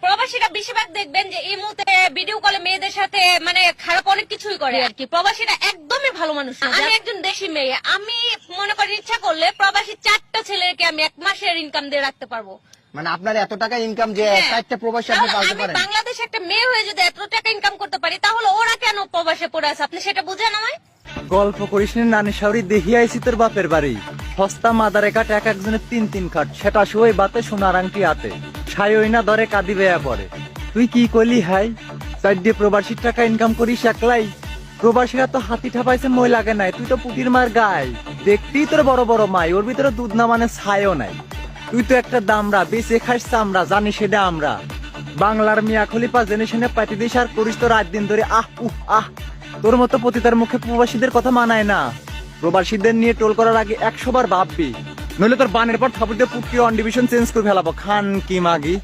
প্রবাসীরা বেশিরভাগ দেখবেন যে এই মুহূর্তে ভিডিও কলে মেয়েদের সাথে মানে খারাপ অনেক কিছুই করে আর কি। প্রবাসীরা একদমই ভালো মানুষ না। আমি একজন দেশি মেয়ে, আমি মনে করি ইচ্ছা করলে প্রবাসী 4টা ছেলেকে আমি 1 মাসের ইনকাম দিয়ে রাখতে পারবো। মানে আপনার এত টাকা ইনকাম যে হ্যাঁ। 4টা প্রবাসী আপনি তাহলে পালতে আমি পারেন? বাংলাদেশ একটা মেয়ে হয়ে যদি এত টাকা ইনকাম করতে পারি তাহলে ওরা কেন প্রবাসে পড়ে আছে আপনি সেটা বুঝেন আমায়? গল্প করিস নি নানি শাওরি, দেখি আইসি তোর বাপের বাড়ি। সস্তা মাদারে কাট এক একজনের 3 খাট, সেটা শুয়ে বাতে সোনার আংটি আতে, সাই ওই না ধরে কাঁদি বেয়া পড়ে। তুই কি কইলি হাই? 4 দিয়ে প্রবাসীর টাকা ইনকাম করিস একলাই? প্রবাসীরা তো হাতি ঠাপাইছে মই লাগে নাই, তুই তো পুটির মার গায়। দেখতেই তোর বড় বড় মাই, ওর ভিতরে দুধ না মানে ছাইও নাই। তুই তো একটা দামরা, বেঁচে খাস চামড়া, জানি সেটা আমরা। বাংলার মিয়া খলিফা জেনারেশনে পাইতে দিস আর করিস তো রাত দিন ধরে আহ উহ আহ। তোর মতো পতিতার মুখে প্রবাসীদের কথা মানায় না। প্রবাসীদের নিয়ে টোল করার আগে 100 বার ভাববি, নইলে তোর বানের পর থাপুর দিয়ে পুটকি অন ডিভিশন চেঞ্জ করে ফেলাবো। খান কি মাগি।